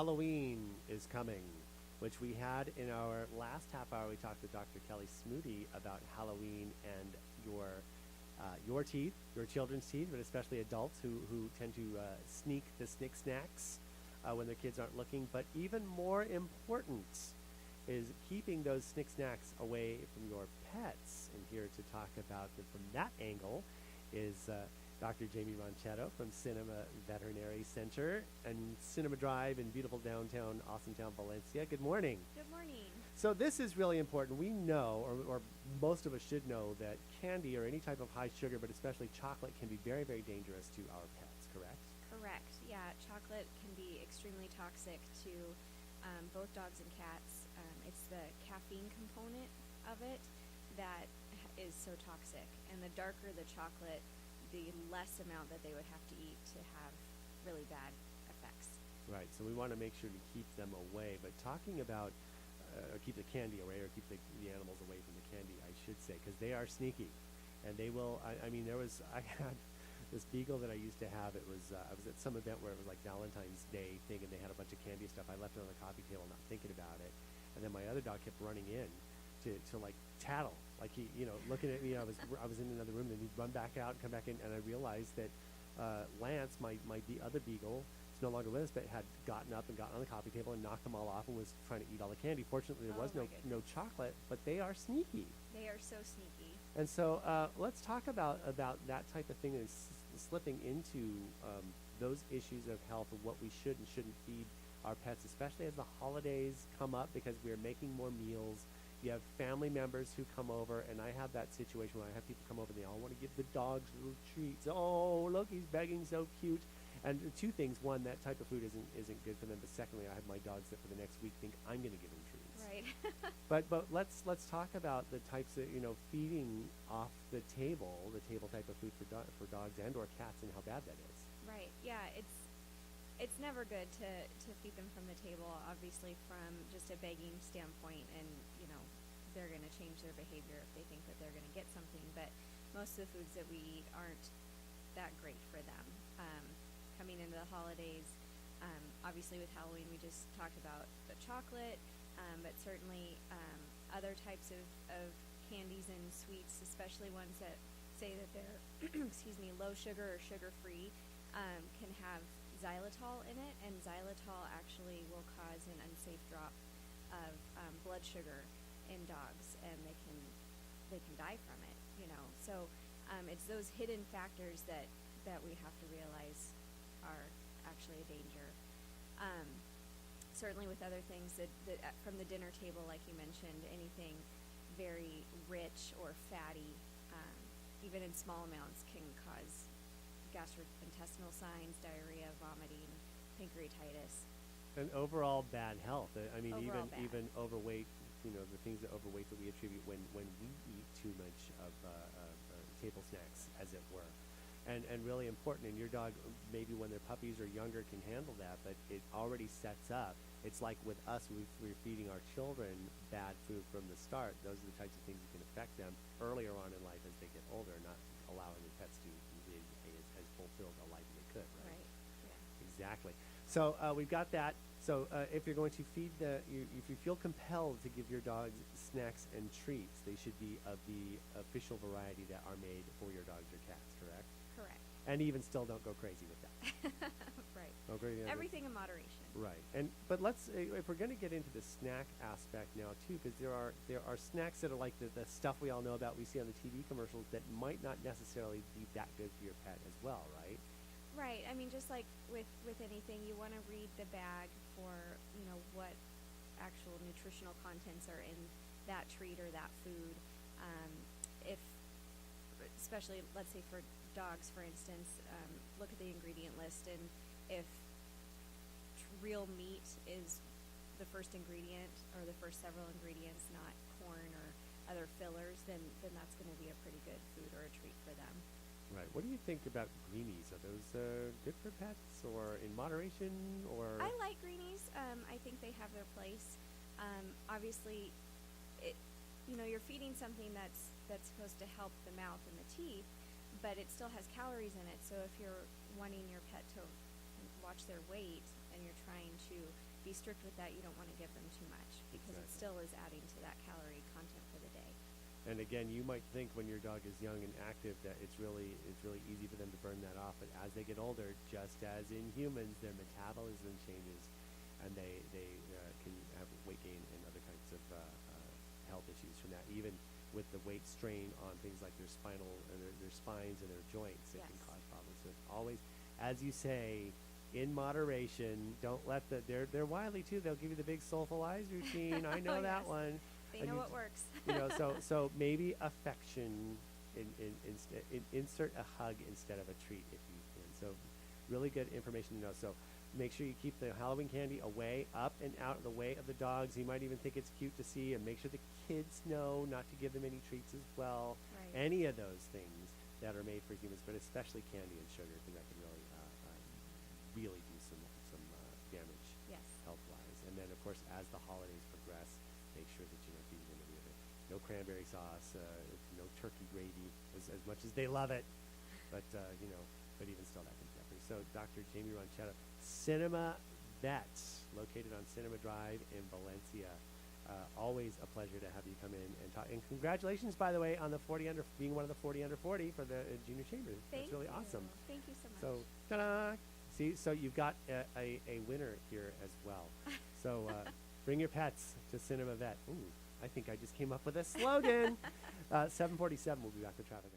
Halloween is coming, which we had in our last half hour. We talked with Dr. Kelly Smoody about Halloween and your teeth, your children's teeth, but especially adults who tend to sneak the snick snacks when their kids aren't looking. But even more important is keeping those snick snacks away from your pets. And here to talk about it from that angle is Dr. Jamie Ronchetto from Cinema Veterinary Centre and Cinema Drive in beautiful downtown Austintown, Valencia. Good morning. Good morning. So this is really important. We know, or most of us should know, that candy or any type of high sugar, but especially chocolate, can be very, very dangerous to our pets, correct? Correct. Yeah, chocolate can be extremely toxic to both dogs and cats. It's the caffeine component of it that is so toxic. And the darker the chocolate, the less amount that they would have to eat to have really bad effects. Right. So we want to make sure to keep them away. But talking about keep the candy away, or keep the animals away from the candy, I should say, because they are sneaky, and they will. I mean, I had this beagle that I used to have. It was I was at some event where it was like Valentine's Day thing, and they had a bunch of candy stuff. I left it on the coffee table, not thinking about it, and then my other dog kept running in to like tattle, like he, looking at me. I was in another room, and he'd run back out and come back in, and I realized that Lance, my other beagle, no longer with us, but had gotten up and gotten on the coffee table and knocked them all off and was trying to eat all the candy. Fortunately, there was no chocolate, but they are sneaky. They are so sneaky. And so let's talk about that type of thing, and slipping into those issues of health and what we should and shouldn't feed our pets, especially as the holidays come up, because we are making more meals. You have family members who come over, and I have that situation where I have people come over and they all want to give the dogs little treats. Oh, look, he's begging, so cute. And two things: one, that type of food isn't good for them. But secondly, I have my dogs that for the next week think I'm going to give them treats. Right. But let's talk about the types of feeding off the table type of food for dogs and or cats, and how bad that is. Right. Yeah. It's never good to feed them from the table. Obviously, from just a begging standpoint, and they're going to change their behavior if they think that they're going to get something. But most of the foods that we eat aren't that great for them. Coming into the holidays, obviously with Halloween we just talked about the chocolate, but certainly other types of candies and sweets, especially ones that say that they're low sugar or sugar free, can have xylitol in it, and xylitol actually will cause an unsafe drop of blood sugar in dogs, and they can die from it. So it's those hidden factors that we have to realize are actually a danger. Certainly with other things that from the dinner table, like you mentioned, anything very rich or fatty, even in small amounts, can cause gastrointestinal signs, diarrhea, vomiting, pancreatitis. And overall bad health. I mean, even overweight, the things that overweight that we attribute when we eat too much of table snacks, as it were. And really important, and your dog, maybe when they're puppies or younger, can handle that, but it already sets up. It's like with us, we're feeding our children bad food from the start. Those are the types of things that can affect them earlier on in life as they get older, not allowing the pets to live as fulfilled a life as they could, right? Right, yeah. Exactly. So we've got that. So if you're going to feed if you feel compelled to give your dogs snacks and treats, they should be of the official variety that are made for your dogs or cats, correct? Correct. And even still, don't go crazy with that. Right. Okay, Everything in moderation. Right. But let's, if we're going to get into the snack aspect now too, because there are snacks that are like the stuff we all know about, we see on the TV commercials, that might not necessarily be that good for your pet as well, right? Right. I mean, just like with anything, you want to read the bag for what actual nutritional contents are in that treat or that food. If especially, let's say for dogs, for instance, look at the ingredient list, and if real meat is the first ingredient or the first several ingredients, not corn or other fillers, then that's going to be a pretty good food or a treat for them. Right. What do you think about greenies? Are those good for pets, or in moderation, or? I like greenies. I think they have their place. Obviously, you're feeding something that's supposed to help the mouth and the teeth, but it still has calories in it. So if you're wanting your pet to watch their weight and you're trying to be strict with that. You don't want to give them too much because it Exactly. still is adding to that calorie content for the day. And again, you might think when your dog is young and active that it's really easy for them to burn that off. But as they get older, just as in humans, their metabolism changes, and they can have weight gain and other kinds of health issues from that. Even with the weight strain on things like their spinal and their spines and their joints, it can Yes. cause problems. So it's always, as you say, in moderation. Don't let they're wily too. They'll give you the big soulful eyes routine. I know that Yes. one. They And know you what works. so maybe affection, insert a hug instead of a treat if you can. So really good information to know. So make sure you keep the Halloween candy away, up and out of the way of the dogs. You might even think it's cute to see, and make sure the kids know not to give them any treats as well. Right. Any of those things that are made for humans, but especially candy and sugar, because that can really do some damage Yes. health-wise. And then, of course, as the holidays progress, make sure that you're not feeding them any of it. No cranberry sauce, no turkey gravy, as much as they love it. But, but even still, that can be definitely. So, Dr. Jamie Ronchetto, Cinema Vets, located on Cinema Drive in Valencia. Always a pleasure to have you come in and talk. And congratulations, by the way, on the 40 under, being one of the 40 under 40 for the junior chamber. Thank That's really you. awesome. Thank you so much. So, ta-da! See, so you've got a winner here as well. So bring your pets to Cinema Vet. Ooh, I think I just came up with a slogan. 7:47, we'll be back with traffic.